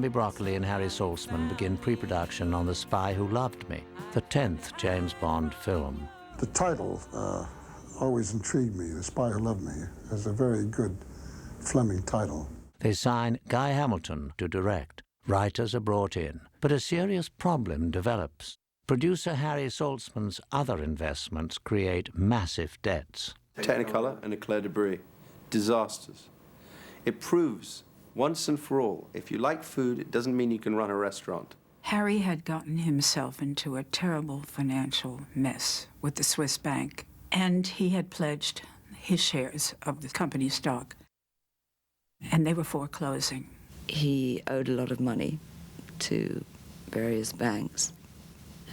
Cubby Broccoli and Harry Saltzman begin pre-production on The Spy Who Loved Me, the 10th James Bond film. The title always intrigued me, The Spy Who Loved Me, as a very good Fleming title. They sign Guy Hamilton to direct. Writers are brought in, but a serious problem develops. Producer Harry Saltzman's other investments create massive debts. Technicolor and Eclair de Brie. Disasters. It proves, once and for all, if you like food, it doesn't mean you can run a restaurant. Harry had gotten himself into a terrible financial mess with the Swiss bank, and he had pledged his shares of the company stock, and they were foreclosing. He owed a lot of money to various banks,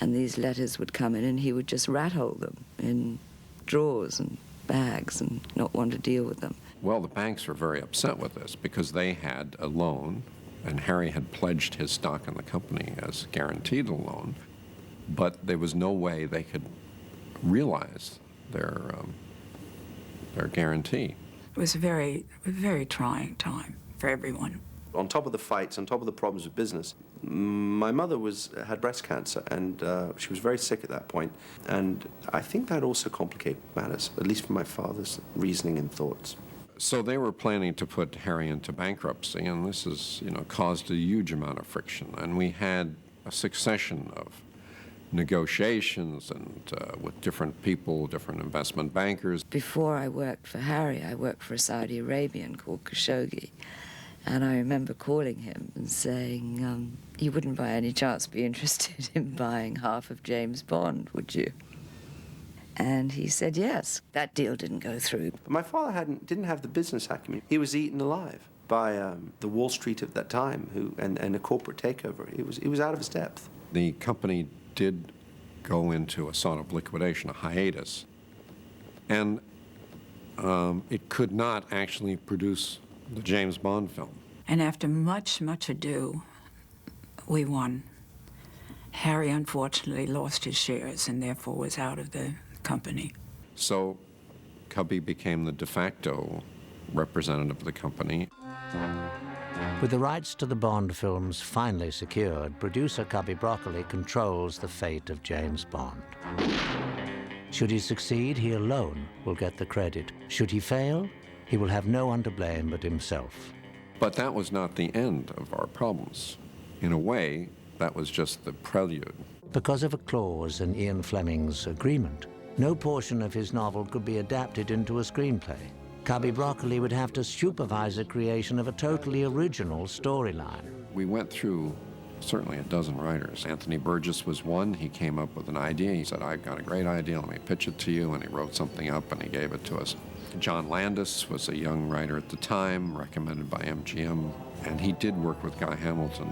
and these letters would come in and he would just rat-hole them in drawers and bags and not want to deal with them. Well, the banks were very upset with this because they had a loan, and Harry had pledged his stock in the company as guaranteed a loan, but there was no way they could realize their guarantee. It was a very, very trying time for everyone. On top of the fights, on top of the problems of business, my mother had breast cancer, and she was very sick at that point. And I think that also complicated matters, at least for my father's reasoning and thoughts. So they were planning to put Harry into bankruptcy, and this has, caused a huge amount of friction. And we had a succession of negotiations and with different people, different investment bankers. Before I worked for Harry, I worked for a Saudi Arabian called Khashoggi. And I remember calling him and saying, you wouldn't by any chance be interested in buying half of James Bond, would you? And he said yes. That deal didn't go through. But my father didn't have the business acumen. He was eaten alive by the Wall Street of that time and a corporate takeover. He was out of his depth. The company did go into a sort of liquidation, a hiatus. And it could not actually produce the James Bond film. And after much, much ado, we won. Harry unfortunately lost his shares and therefore was out of the company. So Cubby became the de facto representative of the company. With the rights to the Bond films finally secured, producer Cubby Broccoli controls the fate of James Bond. Should he succeed, he alone will get the credit. Should he fail, he will have no one to blame but himself. But that was not the end of our problems. In a way, that was just the prelude. Because of a clause in Ian Fleming's agreement, no portion of his novel could be adapted into a screenplay. Cubby Broccoli would have to supervise the creation of a totally original storyline. We went through certainly a dozen writers. Anthony Burgess was one. He came up with an idea. He said, I've got a great idea, let me pitch it to you. And he wrote something up and he gave it to us. John Landis was a young writer at the time, recommended by MGM, and he did work with Guy Hamilton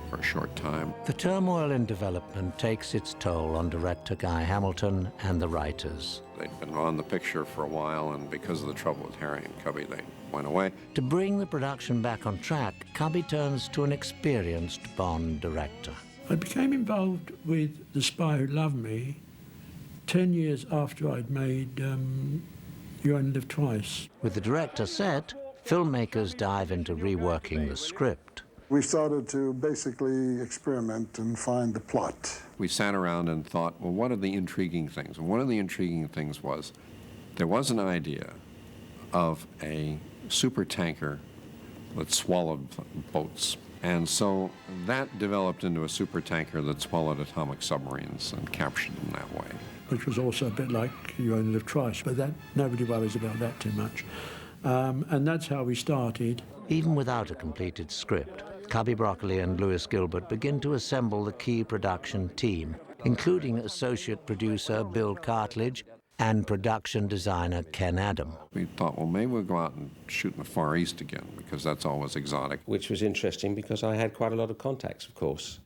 for a short time. The turmoil in development takes its toll on director Guy Hamilton and the writers. They'd been on the picture for a while, and because of the trouble with Harry and Cubby, they went away. To bring the production back on track, Cubby turns to an experienced Bond director. I became involved with The Spy Who Loved Me 10 years after I'd made You Only Live Twice. With the director set, filmmakers dive into reworking the script. We started to basically experiment and find the plot. We sat around and thought, well, what are the intriguing things? And one of the intriguing things was there was an idea of a super tanker that swallowed boats. And so that developed into a super tanker that swallowed atomic submarines and captured them that way. Which was also a bit like You Only Live Twice, but that nobody worries about that too much. And that's how we started. Even without a completed script, Cubby Broccoli and Lewis Gilbert begin to assemble the key production team, including associate producer Bill Cartledge and production designer Ken Adam. We thought, well, maybe we'll go out and shoot in the Far East again, because that's always exotic. Which was interesting because I had quite a lot of contacts, of course.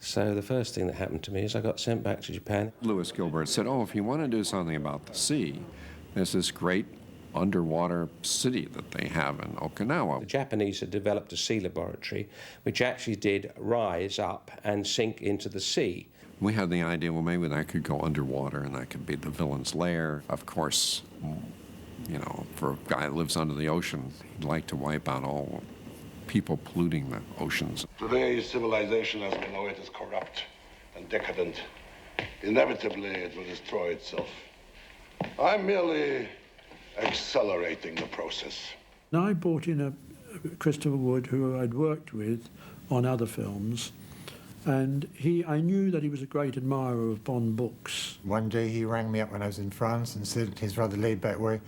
So the first thing that happened to me is I got sent back to Japan. Lewis Gilbert said, oh, if you want to do something about the sea, there's this great underwater city that they have in Okinawa. The Japanese had developed a sea laboratory which actually did rise up and sink into the sea. We had the idea, well, maybe that could go underwater and that could be the villain's lair. Of course, you know, for a guy that lives under the ocean, he'd like to wipe out all people polluting the oceans. Today, civilization as we know it is corrupt and decadent. Inevitably, it will destroy itself. I'm merely accelerating the process. And I brought in a Christopher Wood, who I'd worked with on other films, and I knew that he was a great admirer of Bond books. One day he rang me up when I was in France and said in his rather laid-back way,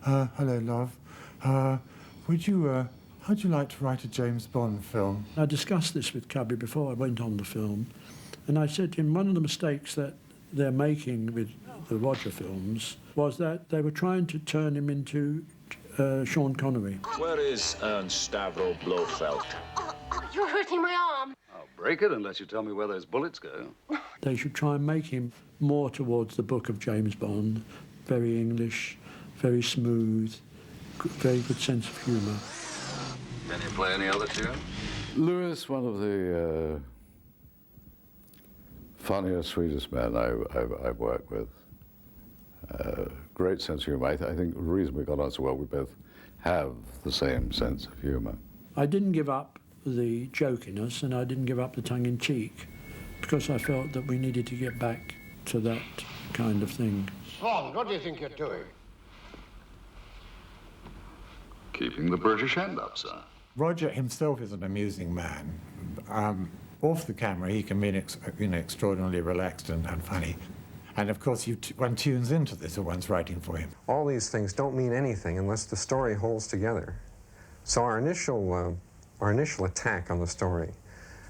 hello, love, how'd you like to write a James Bond film? I discussed this with Cubby before I went on the film, and I said to him, one of the mistakes that they're making with the Roger films was that they were trying to turn him into Sean Connery. Where is Ernst Stavro Blofeld? You're hurting my arm. I'll break it unless you tell me where those bullets go. They should try and make him more towards the book of James Bond, very English, very smooth, very good sense of humour. Can you play any other tune? Lewis, one of the funniest, sweetest men I've worked with. Great sense of humour. I think the reason we got on so well, we both have the same sense of humour. I didn't give up the jokiness and I didn't give up the tongue-in-cheek because I felt that we needed to get back to that kind of thing. Bond, what do you think you're doing? Keeping the British end up, sir. Roger himself is an amusing man. Off the camera, he can be extraordinarily relaxed and funny. And of course, one tunes into this when one's writing for him. All these things don't mean anything unless the story holds together. So our initial attack on the story,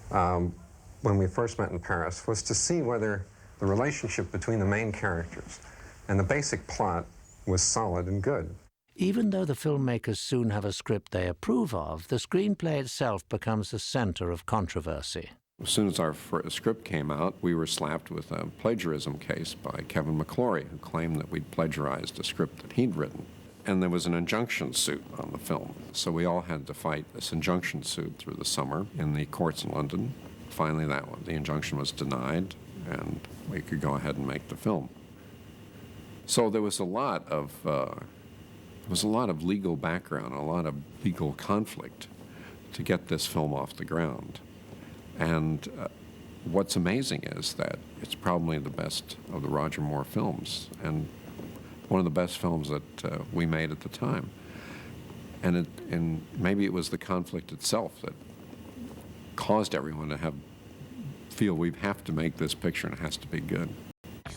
when we first met in Paris, was to see whether the relationship between the main characters and the basic plot was solid and good. Even though the filmmakers soon have a script they approve of, the screenplay itself becomes the center of controversy. As soon as our script came out, we were slapped with a plagiarism case by Kevin McClory, who claimed that we'd plagiarized a script that he'd written. And there was an injunction suit on the film. So we all had to fight this injunction suit through the summer in the courts in London. Finally, the injunction was denied, and we could go ahead and make the film. So there was a lot of legal background, a lot of legal conflict to get this film off the ground. And what's amazing is that it's probably the best of the Roger Moore films, and one of the best films that we made at the time. And maybe it was the conflict itself that caused everyone to feel we have to make this picture and it has to be good.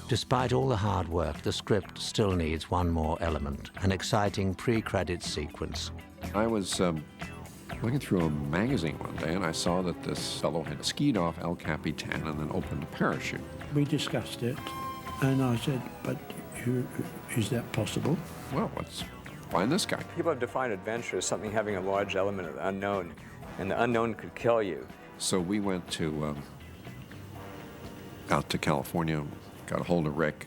Despite all the hard work, the script still needs one more element, an exciting pre-credit sequence. I was looking through a magazine one day and I saw that this fellow had skied off El Capitan and then opened a parachute. We discussed it, and I said, but is that possible? Well, let's find this guy. People have defined adventure as something having a large element of the unknown, and the unknown could kill you. So we went out to California, got a hold of Rick,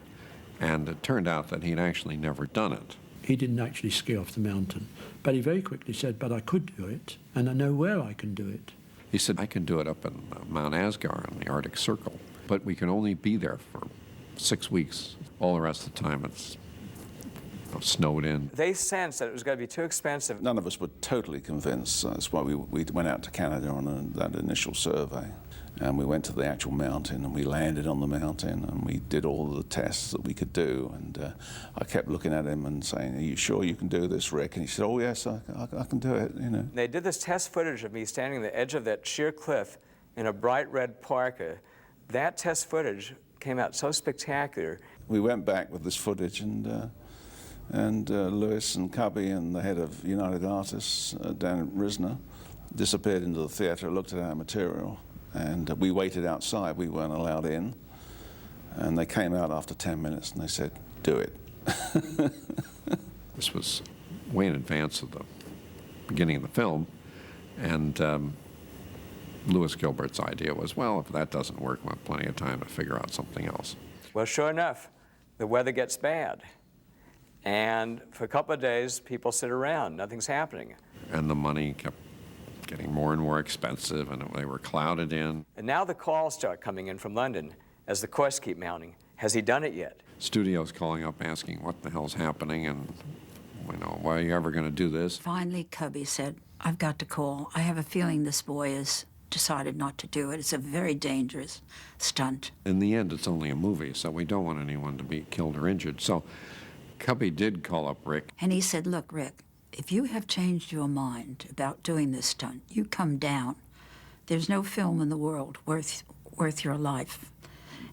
and it turned out that he'd actually never done it. He didn't actually ski off the mountain, but he very quickly said, but I could do it, and I know where I can do it. He said, I can do it up in Mount Asgard in the Arctic Circle, but we can only be there for 6 weeks. All the rest of the time it's snowed in. They sensed that it was going to be too expensive. None of us were totally convinced. That's why we went out to Canada on that initial survey. And we went to the actual mountain, and we landed on the mountain, and we did all the tests that we could do. And I kept looking at him and saying, are you sure you can do this, Rick? And he said, oh, yes, I can do it, you know. They did this test footage of me standing on the edge of that sheer cliff in a bright red parka. That test footage came out so spectacular. We went back with this footage, and Lewis and Cubby and the head of United Artists, Dan Risner, disappeared into the theatre, looked at our material, and we waited outside. We weren't allowed in. And they came out after 10 minutes and they said, do it. This was way in advance of the beginning of the film. And Louis Gilbert's idea was, well, if that doesn't work, we'll have plenty of time to figure out something else. Well, sure enough, the weather gets bad. And for a couple of days, people sit around. Nothing's happening. And the money kept getting more and more expensive, and they were clouded in. And now the calls start coming in from London as the costs keep mounting. Has he done it yet? Studios calling up asking what the hell's happening, and, you know, why are you ever going to do this? Finally, Cubby said, I've got to call. I have a feeling this boy has decided not to do it. It's a very dangerous stunt. In the end, it's only a movie, so we don't want anyone to be killed or injured. So Cubby did call up Rick. And he said, look, Rick, if you have changed your mind about doing this stunt, you come down. There's no film in the world worth your life.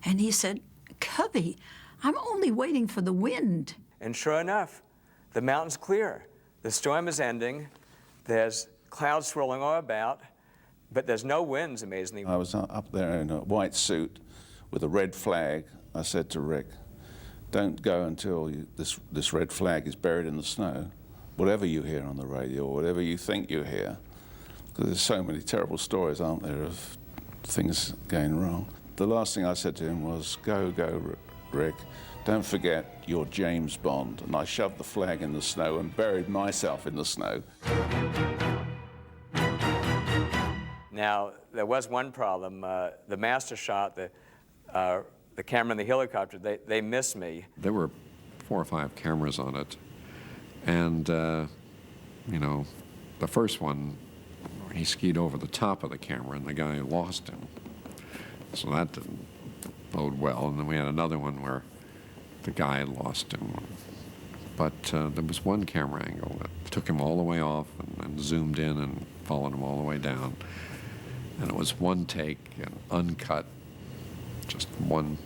And he said, Cubby, I'm only waiting for the wind. And sure enough, the mountain's clear. The storm is ending. There's clouds swirling all about, but there's no winds, amazingly. I was up there in a white suit with a red flag. I said to Rick, don't go until this red flag is buried in the snow. Whatever you hear on the radio, or whatever you think you hear, because there's so many terrible stories, aren't there, of things going wrong. The last thing I said to him was, go, Rick. Don't forget you're James Bond. And I shoved the flag in the snow and buried myself in the snow. Now, there was one problem. The master shot, the camera and the helicopter, they missed me. There were 4 or 5 cameras on it. And, you know, the first one, he skied over the top of the camera and the guy lost him. So that didn't bode well. And then we had another one where the guy lost him. But there was one camera angle that took him all the way off and zoomed in and followed him all the way down. And it was one take and uncut, just one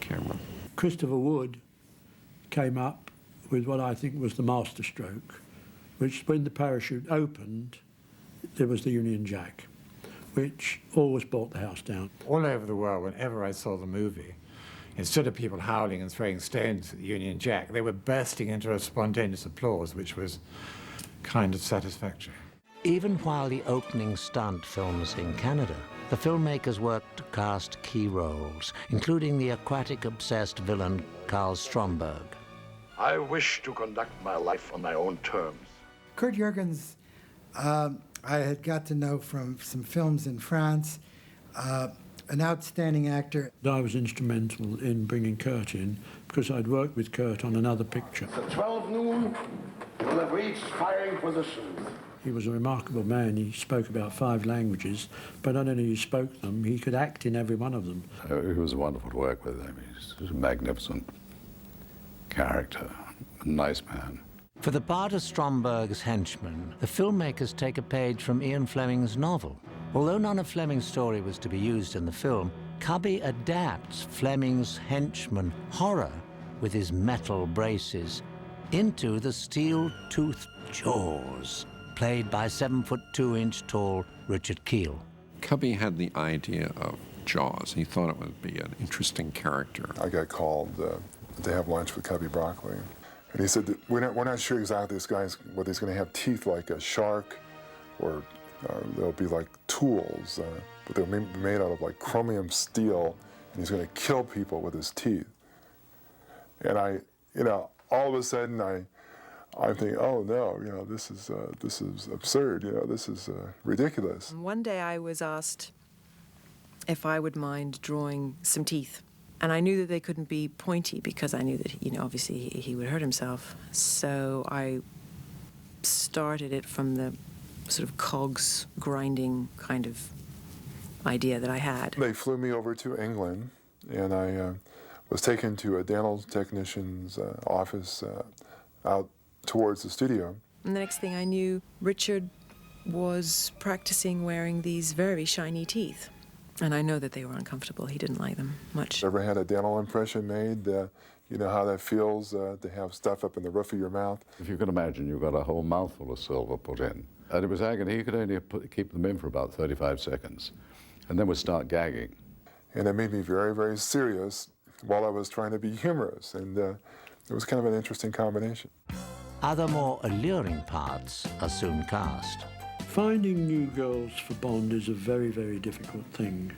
camera. Christopher Wood came up with what I think was the master stroke, which when the parachute opened, there was the Union Jack, which always brought the house down. All over the world, whenever I saw the movie, instead of people howling and throwing stones at the Union Jack, they were bursting into a spontaneous applause, which was kind of satisfactory. Even while the opening stunt films in Canada, the filmmakers worked to cast key roles, including the aquatic-obsessed villain Karl Stromberg. I wish to conduct my life on my own terms. Kurt Jürgens, I had got to know from some films in France, an outstanding actor. I was instrumental in bringing Kurt in because I'd worked with Kurt on another picture. At 12 noon, you will have reached firing positions. He was a remarkable man. He spoke about 5 languages, but not only he spoke them, he could act in every one of them. He was wonderful to work with. I mean, he's a magnificent character, a nice man. For the part of Stromberg's henchman, the filmmakers take a page from Ian Fleming's novel. Although none of Fleming's story was to be used in the film, Cubby adapts Fleming's henchman horror with his metal braces into the steel-toothed jaws, played by 7'2" tall Richard Kiel. Cubby had the idea of Jaws. He thought it would be an interesting character. I got called to have lunch with Cubby Broccoli. And he said that we're not sure exactly whether he's going to have teeth like a shark or they'll be like tools, but they'll be made out of like chromium steel, and he's going to kill people with his teeth. And all of a sudden I'm thinking, oh no, this is absurd, this is ridiculous. One day I was asked if I would mind drawing some teeth. And I knew that they couldn't be pointy because I knew that, obviously he would hurt himself. So I started it from the sort of cogs grinding kind of idea that I had. They flew me over to England, and I was taken to a dental technician's office out towards the studio. And the next thing I knew, Richard was practicing wearing these very shiny teeth. And I know that they were uncomfortable. He didn't like them much. Ever had a dental impression made? You know how that feels to have stuff up in the roof of your mouth? If you can imagine, you've got a whole mouthful of silver put in. And it was agony. He could only keep them in for about 35 seconds, and then would start gagging. And it made me very, very serious while I was trying to be humorous, and it was kind of an interesting combination. Other more alluring parts are soon cast. Finding new girls for Bond is a very, very difficult thing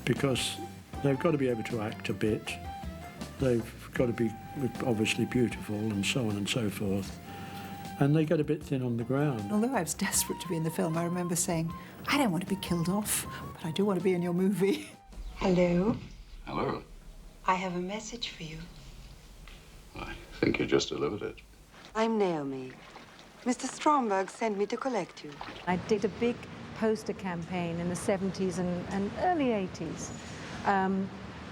because they've got to be able to act a bit. They've got to be obviously beautiful and so on and so forth. And they get a bit thin on the ground. Although I was desperate to be in the film, I remember saying, I don't want to be killed off, but I do want to be in your movie. Hello? Hello. I have a message for you. I think you just delivered it. I'm Naomi. Mr. Stromberg sent me to collect you. I did a big poster campaign in the 70s and early 80s.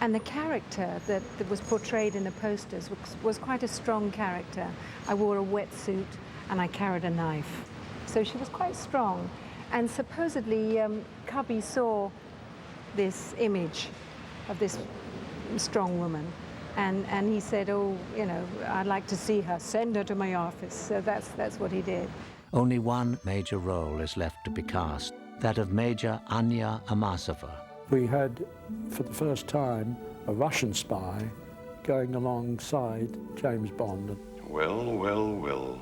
And the character that was portrayed in the posters was quite a strong character. I wore a wetsuit and I carried a knife. So she was quite strong. And supposedly, Cubby saw this image of this strong woman. And he said, oh, you know, I'd like to see her. Send her to my office. So that's what he did. Only one major role is left to be cast, that of Major Anya Amasova. We had, for the first time, a Russian spy going alongside James Bond. Well, well, well.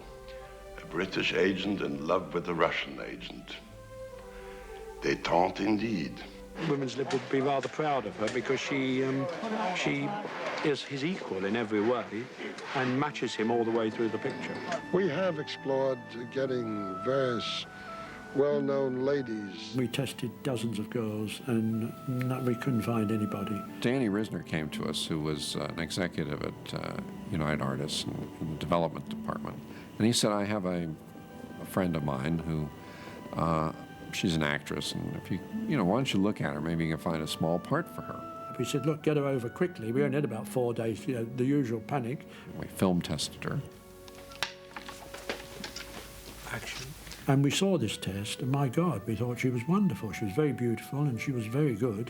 A British agent in love with a Russian agent. Détente indeed. Women's Lib would be rather proud of her because she is his equal in every way and matches him all the way through the picture. We have explored getting various well-known ladies. We tested dozens of girls and we couldn't find anybody. Danny Risner came to us, who was an executive at United Artists in the development department. And he said, I have a friend of mine who, she's an actress, and if you why don't you look at her, maybe you can find a small part for her. We said, look, get her over quickly. We only had about 4 days, the usual panic. We film tested her. Action. And we saw this test, and my God, we thought she was wonderful. She was very beautiful, and she was very good.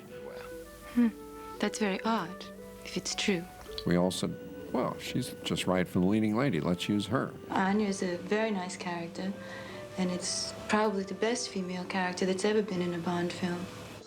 That's very odd, if it's true. We all said, well, she's just right for the leading lady. Let's use her. Anya is a very nice character, and it's probably the best female character that's ever been in a Bond film.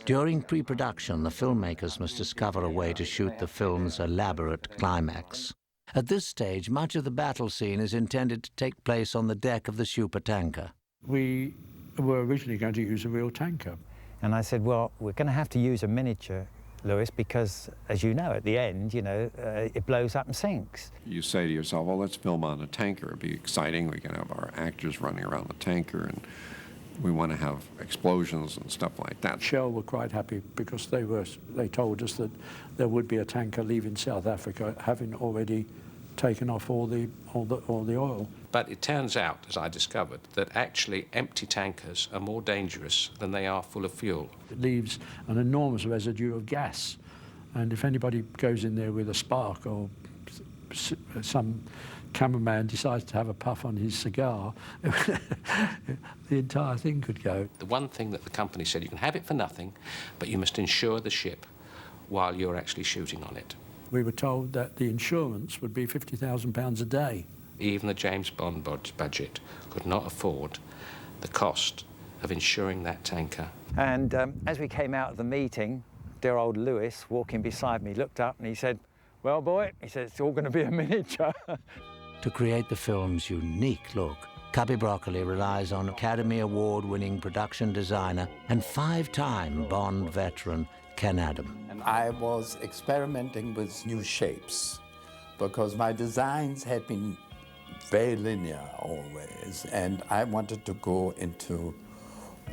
During pre-production, the filmmakers must discover a way to shoot the film's elaborate climax. At this stage, much of the battle scene is intended to take place on the deck of the supertanker. We were originally going to use a real tanker. And I said, well, we're going to have to use a miniature, Lewis, because, as you know, at the end, it blows up and sinks. You say to yourself, well, let's film on a tanker. It'd be exciting. We can have our actors running around the tanker, and we want to have explosions and stuff like that. Shell were quite happy because they told us that there would be a tanker leaving South Africa, having already taken off all the oil. But it turns out, as I discovered, that actually empty tankers are more dangerous than they are full of fuel. It leaves an enormous residue of gas, and if anybody goes in there with a spark or some cameraman decides to have a puff on his cigar, the entire thing could go. The one thing that the company said, you can have it for nothing, but you must insure the ship while you're actually shooting on it. We were told that the insurance would be £50,000 a day. Even the James Bond budget could not afford the cost of insuring that tanker. And as we came out of the meeting, dear old Lewis, walking beside me, looked up and he said, well, boy, he said, it's all going to be a miniature. To create the film's unique look, Cubby Broccoli relies on Academy Award-winning production designer and 5-time Bond veteran Ken Adam. I was experimenting with new shapes because my designs had been very linear always, and I wanted to go into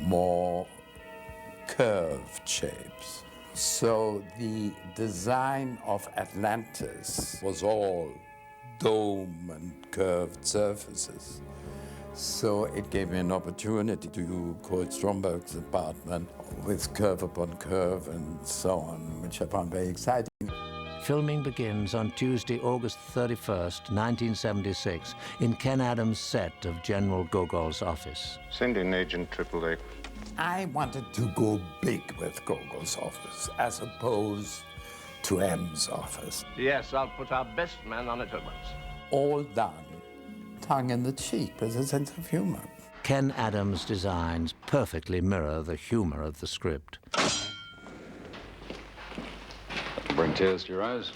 more curved shapes. So the design of Atlantis was all dome and curved surfaces. So it gave me an opportunity to do Cold Stromberg's apartment with curve upon curve and so on, which I found very exciting. Filming begins on Tuesday, August 31st, 1976, in Ken Adams' set of General Gogol's office. Send in Agent AAA. I wanted to go big with Gogol's office as opposed to M's office. Yes, I'll put our best man on it at once. All done, tongue in the cheek with a sense of humor. Ken Adams' designs perfectly mirror the humor of the script. Bring tears to your eyes.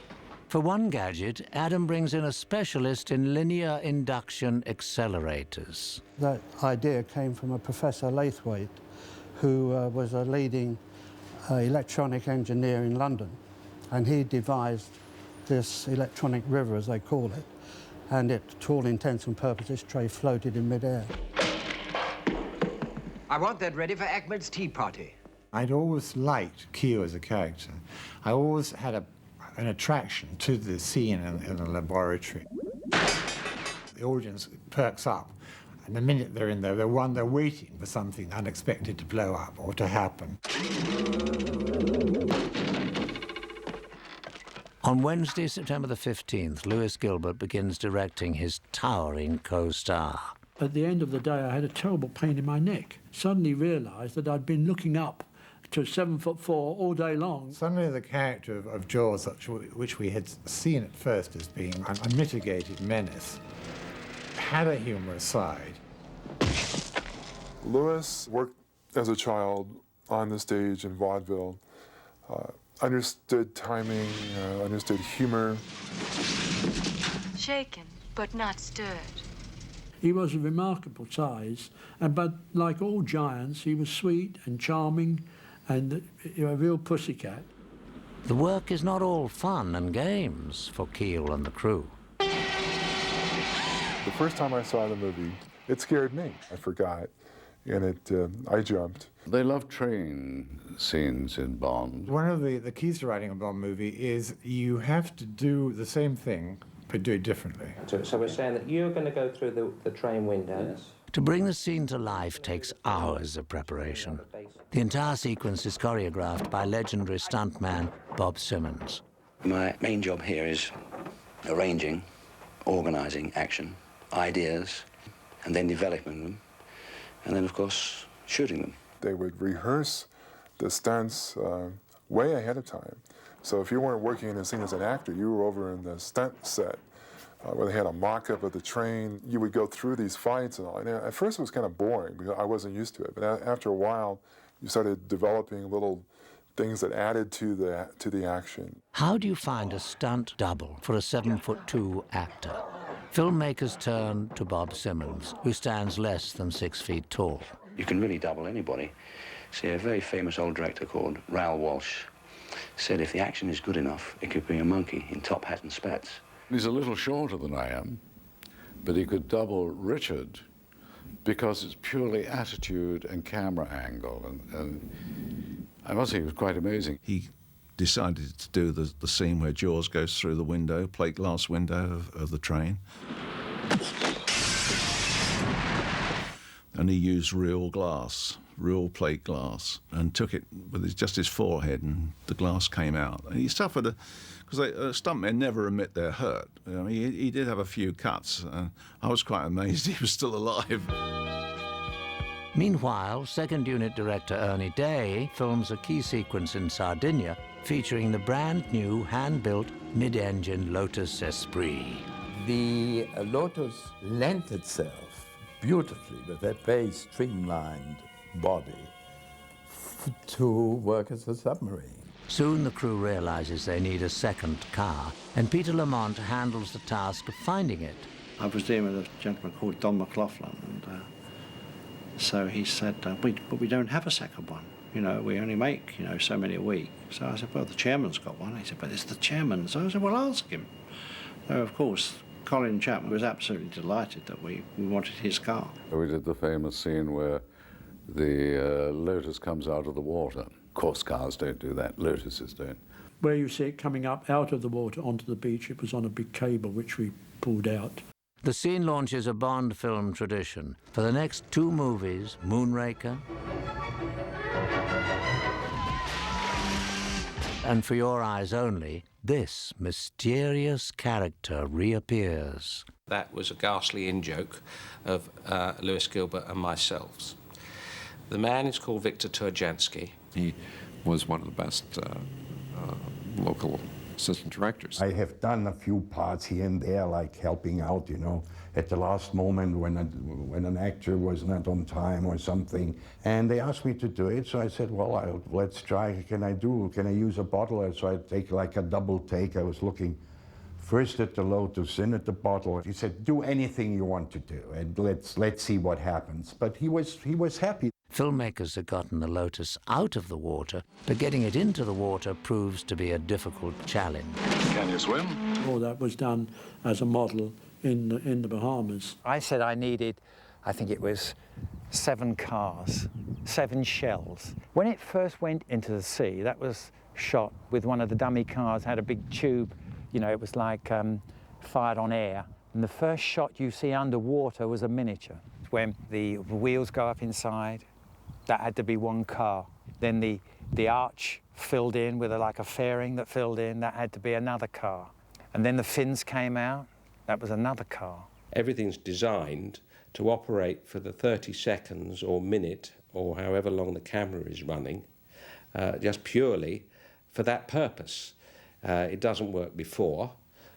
For one gadget, Adam brings in a specialist in linear induction accelerators. That idea came from a Professor Laithwaite, who was a leading electronic engineer in London. And he devised this electronic river, as they call it. And it, to all intents and purposes, tray floated in midair. I want that ready for Ahmed's tea party. I'd always liked Q as a character. I always had an attraction to the scene in the laboratory. The audience perks up And the minute they're in there, they're waiting for something unexpected to blow up or to happen. On Wednesday, September the 15th, Lewis Gilbert begins directing his towering co-star. At the end of the day, I had a terrible pain in my neck. Suddenly realised that I'd been looking up to 7'4" all day long. Suddenly the character of Jaws, which we had seen at first as being an unmitigated menace, had a humorous side. Lewis worked as a child on the stage in vaudeville, understood timing, understood humor. Shaken, but not stirred. He was a remarkable size, but like all giants, he was sweet and charming and a real pussycat. The work is not all fun and games for Keel and the crew. The first time I saw the movie, it scared me. I forgot, and I jumped. They love train scenes in Bond. One of the keys to writing a Bond movie is you have to do the same thing, but do it differently. So we're saying that you're going to go through the train window. Yes. To bring the scene to life takes hours of preparation. The entire sequence is choreographed by legendary stuntman Bob Simmons. My main job here is arranging, organising action, ideas, and then developing them, and then, of course, shooting them. They would rehearse the stunts way ahead of time. So if you weren't working in a scene as an actor, you were over in the stunt set where they had a mock-up of the train. You would go through these fights and all. And at first it was kind of boring because I wasn't used to it. But after a while, you started developing little things that added to the action. How do you find a stunt double for a 7'2" actor? Filmmakers turn to Bob Simmons, who stands less than 6 feet tall. You can really double anybody. See, a very famous old director called Raoul Walsh said if the action is good enough, it could be a monkey in top hat and spats. He's a little shorter than I am, but he could double Richard because it's purely attitude and camera angle. And I must say it was quite amazing. He decided to do the scene where Jaws goes through the window, plate glass window of the train. And he used real glass, real plate glass, and took it with just his forehead, and the glass came out. And he suffered because stuntmen never admit they're hurt. I mean, he did have a few cuts. I was quite amazed he was still alive. Meanwhile, second unit director Ernie Day films a key sequence in Sardinia featuring the brand new hand-built mid-engine Lotus Esprit. The Lotus lent itself beautifully with that very streamlined body to work as a submarine. Soon the crew realizes they need a second car, and Peter Lamont handles the task of finding it. I was dealing with a gentleman called Don McLaughlin, and so he said, but we don't have a second one. You know, we only make, so many a week. So I said, well, the chairman's got one. He said, but it's the chairman. So I said, well, ask him. So, of course, Colin Chapman was absolutely delighted that we wanted his car. We did the famous scene where the Lotus comes out of the water. Of course, cars don't do that. Lotuses don't. Where you see it coming up out of the water onto the beach, it was on a big cable which we pulled out. The scene launches a Bond film tradition. For the next 2 movies, Moonraker and For Your Eyes Only, this mysterious character reappears. That was a ghastly in-joke of Lewis Gilbert and myself. The man is called Victor Turjansky. He was one of the best local assistant directors. I have done a few parts here and there, like helping out, at the last moment when an actor was not on time or something. And they asked me to do it, so I said, well, let's try. Can I use a bottle? So I take like a double take. I was looking first at the Lotus, then at the bottle. He said, do anything you want to do, and let's see what happens. But he was happy. Filmmakers had gotten the Lotus out of the water, but getting it into the water proves to be a difficult challenge. Can you swim? All that was done as a model in the Bahamas. I said I needed, I think it was 7 cars, 7 shells. When it first went into the sea, that was shot with one of the dummy cars, had a big tube, it was like fired on air. And the first shot you see underwater was a miniature. when the wheels go up inside. That had to be one car. Then the arch filled in with like a fairing that filled in. That had to be another car. And then the fins came out. That was another car. Everything's designed to operate for the 30 seconds or minute or however long the camera is running, just purely for that purpose. It doesn't work before,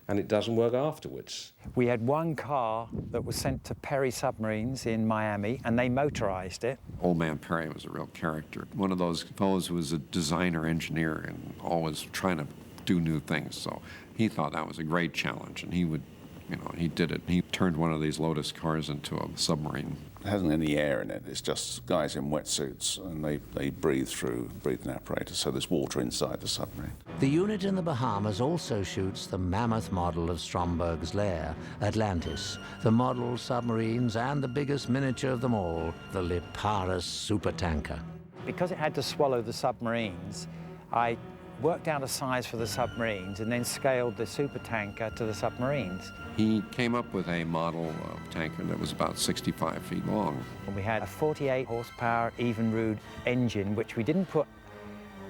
and it doesn't work afterwards. We had one car that was sent to Perry Submarines in Miami, and they motorized it. Old Man Perry was a real character. One of those fellows who was a designer engineer and always trying to do new things. So he thought that was a great challenge, and he would, you know, he did it. He turned one of these Lotus cars into a submarine. It hasn't any air in it. It's just guys in wetsuits, and they breathe through breathing apparatus, so there's water inside the submarine. The unit in the Bahamas also shoots the mammoth model of Stromberg's lair, Atlantis, the model submarines, and the biggest miniature of them all, the Liparis supertanker. Because it had to swallow the submarines, I worked out a size for the submarines and then scaled the supertanker to the submarines. He came up with a model of tanker that was about 65 feet long. We had a 48 horsepower Evinrude engine, which we didn't put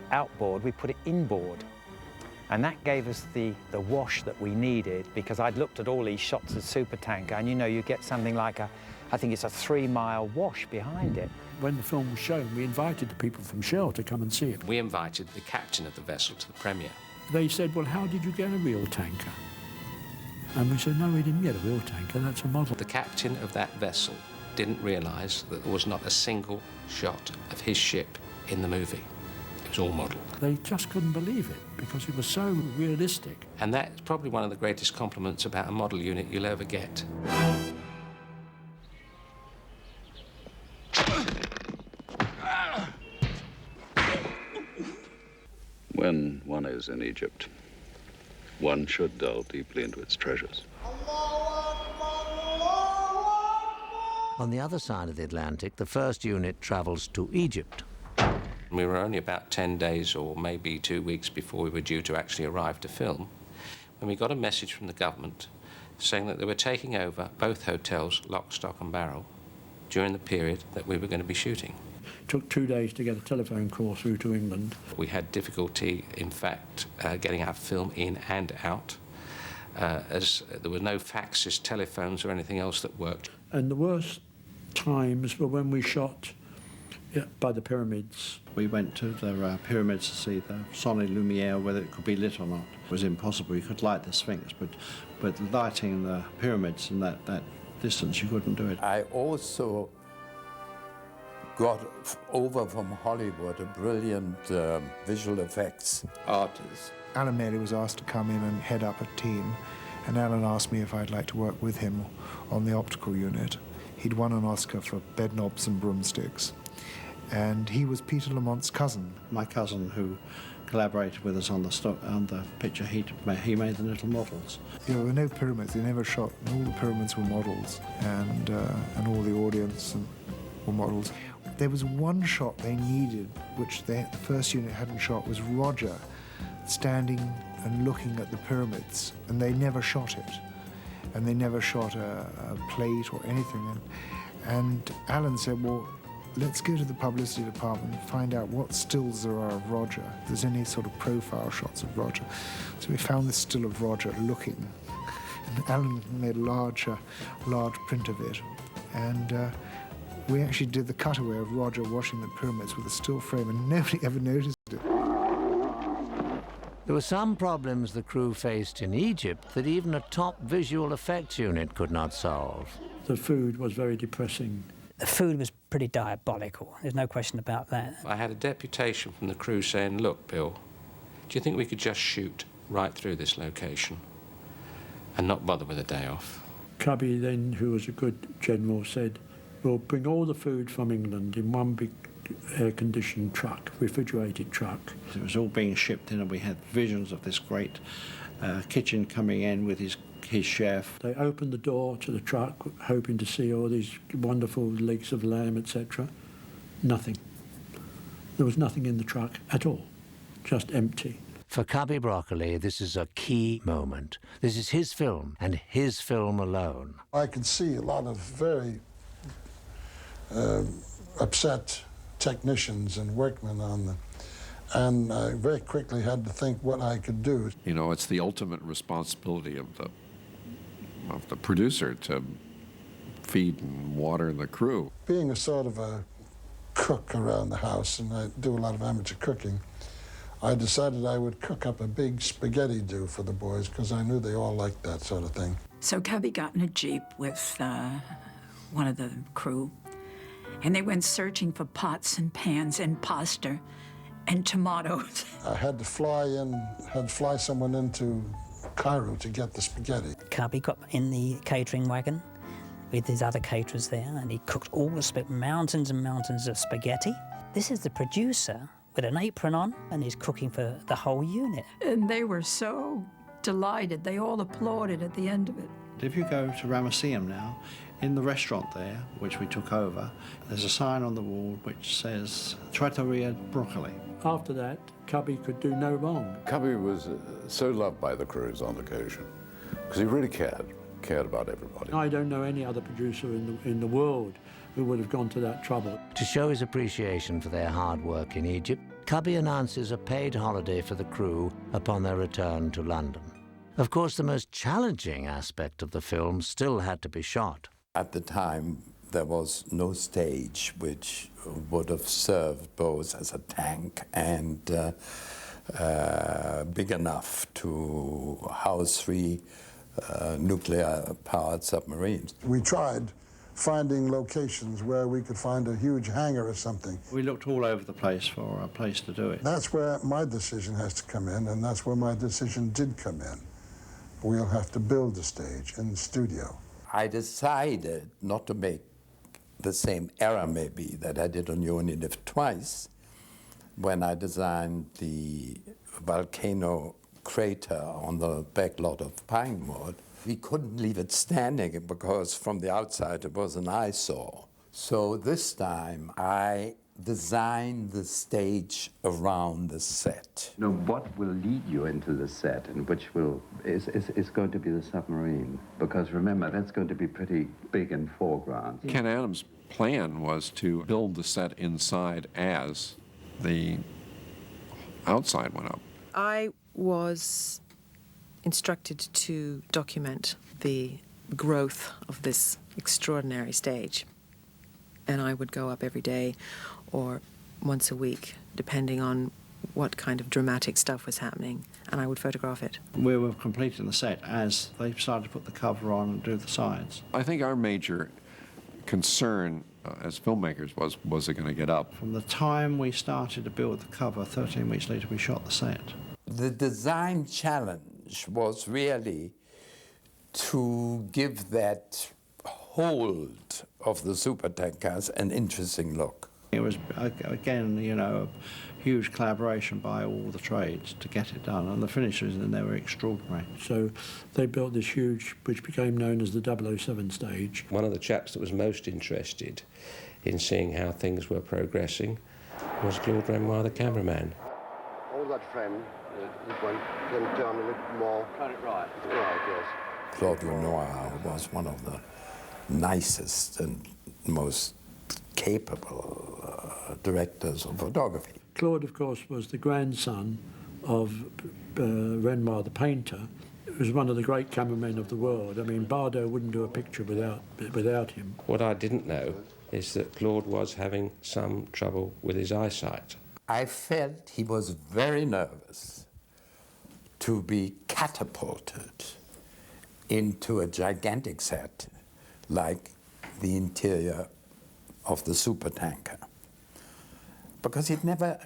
outboard, we put it inboard. And that gave us the wash that we needed, because I'd looked at all these shots of supertanker, and you know, you get something like I think it's a 3-mile wash behind it. When the film was shown, we invited the people from Shell to come and see it. We invited the captain of the vessel to the premiere. They said, well, how did you get a real tanker? And we said, no, we didn't get a real tanker, that's a model. The captain of that vessel didn't realise that there was not a single shot of his ship in the movie. It was all modelled. They just couldn't believe it, because it was so realistic. And that's probably one of the greatest compliments about a model unit you'll ever get. When one is in Egypt, one should delve deeply into its treasures. On the other side of the Atlantic, the first unit travels to Egypt. We were only about 10 days or maybe 2 weeks before we were due to actually arrive to film, when we got a message from the government saying that they were taking over both hotels, lock, stock and barrel, during the period that we were going to be shooting. It took 2 days to get a telephone call through to England. We had difficulty, in fact, getting our film in and out, as there were no faxes, telephones or anything else that worked. And the worst times were when we shot by the pyramids. We went to the pyramids to see the Soleil Lumiere, whether it could be lit or not. It was impossible. You could light the Sphinx, but lighting the pyramids in that distance, you couldn't do it. I also got over from Hollywood a brilliant visual effects artist. Alan Maley was asked to come in and head up a team, and Alan asked me if I'd like to work with him on the optical unit. He'd won an Oscar for Bedknobs and Broomsticks, and he was Peter Lamont's cousin. My cousin, who collaborated with us on the picture, he made the little models. There were no pyramids, they never shot, all the pyramids were models, and all the audience were models. There was one shot they needed, which the first unit hadn't shot, was Roger standing and looking at the pyramids, and they never shot it. And they never shot a plate or anything. And Alan said, well, let's go to the publicity department and find out what stills there are of Roger, if there's any sort of profile shots of Roger. So we found this still of Roger looking. And Alan made a large print of it. And we actually did the cutaway of Roger washing the pyramids with a still frame, and nobody ever noticed it. There were some problems the crew faced in Egypt that even a top visual effects unit could not solve. The food was very depressing. The food was pretty diabolical, there's no question about that. I had a deputation from the crew saying, look, Bill, do you think we could just shoot right through this location and not bother with a day off? Cubby then, who was a good general, said, we'll bring all the food from England in one big air-conditioned truck, refrigerated truck. It was all being shipped in, and we had visions of this great kitchen coming in with his chef. They opened the door to the truck, hoping to see all these wonderful legs of lamb, etc. Nothing. There was nothing in the truck at all, just empty. For Cubby Broccoli, this is a key moment. This is his film, and his film alone. I could see a lot of very upset technicians and workmen on them. And I very quickly had to think what I could do. You know, it's the ultimate responsibility of the producer to feed and water the crew. Being a sort of a cook around the house, and I do a lot of amateur cooking, I decided I would cook up a big spaghetti do for the boys because I knew they all liked that sort of thing. So Cubby got in a Jeep with one of the crew, and they went searching for pots and pans and pasta and tomatoes. I had to fly someone into Cairo to get the spaghetti. Cubby got in the catering wagon with his other caterers there, and he cooked all the mountains and mountains of spaghetti. This is the producer with an apron on, and he's cooking for the whole unit. And they were so delighted. They all applauded at the end of it. If you go to Ramesseum now, in the restaurant there, which we took over, there's a sign on the wall which says Trattoria Broccoli. After that, Cubby could do no wrong. Cubby was so loved by the crews on occasion because he really cared about everybody. I don't know any other producer in the world who would have gone to that trouble. To show his appreciation for their hard work in Egypt, Cubby announces a paid holiday for the crew upon their return to London. Of course, the most challenging aspect of the film still had to be shot. At the time, there was no stage which would have served both as a tank and big enough to house 3 nuclear-powered submarines. We tried finding locations where we could find a huge hangar or something. We looked all over the place for a place to do it. That's where my decision has to come in, and that's where my decision did come in. We'll have to build a stage in the studio. I decided not to make the same error, maybe, that I did on You Only Live Twice, when I designed the volcano crater on the back lot of Pinewood. We couldn't leave it standing because from the outside it was an eyesore. So this time I designed the stage around the set. Now, what will lead you into the set, and which is going to be the submarine? Because remember, that's going to be pretty big in foreground. Ken Adams' plan was to build the set inside as the outside went up. I was instructed to document the growth of this extraordinary stage. And I would go up every day or once a week, depending on what kind of dramatic stuff was happening, and I would photograph it. We were completing the set as they started to put the cover on and do the sides. I think our major concern as filmmakers was it going to get up? From the time we started to build the cover, 13 weeks later we shot the set. The design challenge was really to give that hold of the supertankers an interesting look. It was, again, you know, a huge collaboration by all the trades to get it done, and the finishes, and they were extraordinary. So they built this huge, which became known as the 007 stage. One of the chaps that was most interested in seeing how things were progressing was Claude Renoir, the cameraman. Hold that frame, this one, then turn a little more. Turn it right. Right, yes. Claude Renoir was one of the nicest and most capable directors of photography. Claude, of course, was the grandson of Renoir the painter. He was one of the great cameramen of the world. I mean, Bardot wouldn't do a picture without him. What I didn't know is that Claude was having some trouble with his eyesight. I felt he was very nervous to be catapulted into a gigantic set like the interior of the supertanker, because he'd never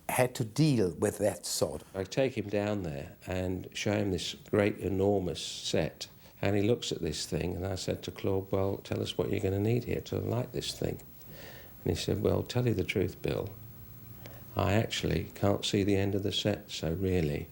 had to deal with that sort. I take him down there and show him this great, enormous set, and he looks at this thing, and I said to Claude, well, tell us what you're going to need here to light this thing. And he said, well, tell you the truth, Bill, I actually can't see the end of the set, so really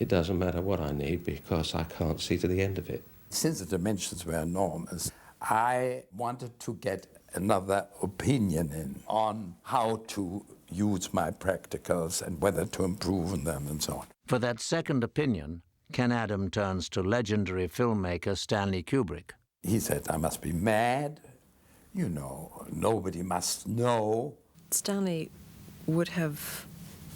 it doesn't matter what I need because I can't see to the end of it. Since the dimensions were enormous, I wanted to get another opinion in on how to use my practicals and whether to improve on them and so on. For that second opinion, Ken Adam turns to legendary filmmaker Stanley Kubrick. He said, I must be mad, You know, nobody must know. Stanley would have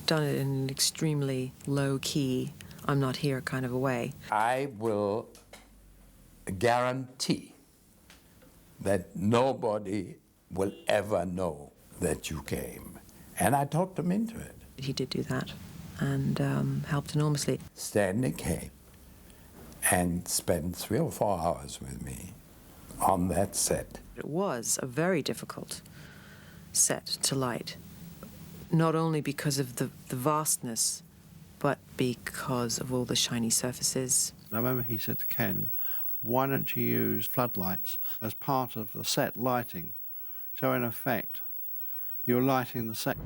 done it in an extremely low-key, I'm not here kind of a way. I will guarantee that nobody will ever know that you came. And I talked him into it. He did do that and helped enormously. Stanley came and spent 3 or 4 hours with me on that set. It was a very difficult set to light, not only because of the vastness, but because of all the shiny surfaces. I remember he said to Ken, why don't you use floodlights as part of the set lighting? So in effect, you're lighting the set.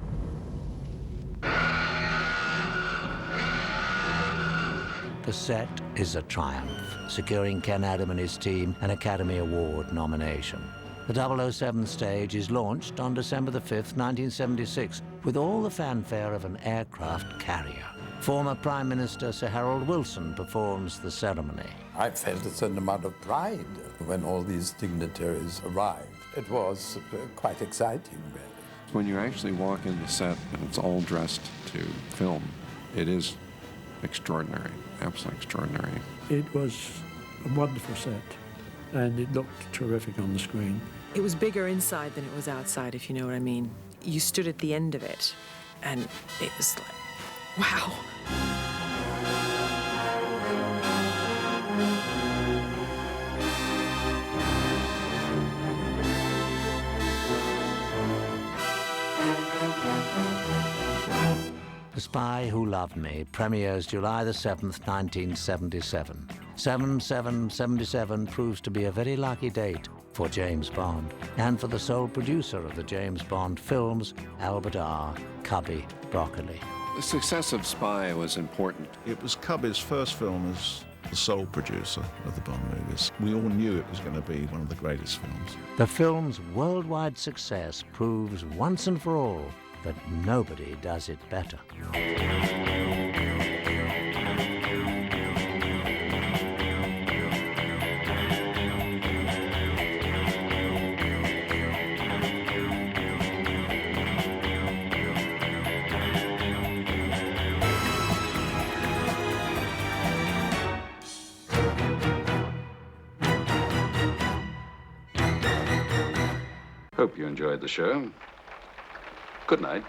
The set is a triumph, securing Ken Adam and his team an Academy Award nomination. The 007 stage is launched on December the 5th, 1976, with all the fanfare of an aircraft carrier. Former Prime Minister Sir Harold Wilson performs the ceremony. I felt a certain amount of pride when all these dignitaries arrived. It was quite exciting, really. When you actually walk in the set and it's all dressed to film, it is extraordinary, absolutely extraordinary. It was a wonderful set, and it looked terrific on the screen. It was bigger inside than it was outside, if you know what I mean. You stood at the end of it, and it was like, wow. The Spy Who Loved Me premieres July the 7th, 1977. 7777 proves to be a very lucky date for James Bond and for the sole producer of the James Bond films, Albert R. Cubby Broccoli. The success of Spy was important. It was Cubby's first film as the sole producer of the Bond movies. We all knew it was going to be one of the greatest films. The film's worldwide success proves once and for all that nobody does it better. Hope you enjoyed the show. Good night.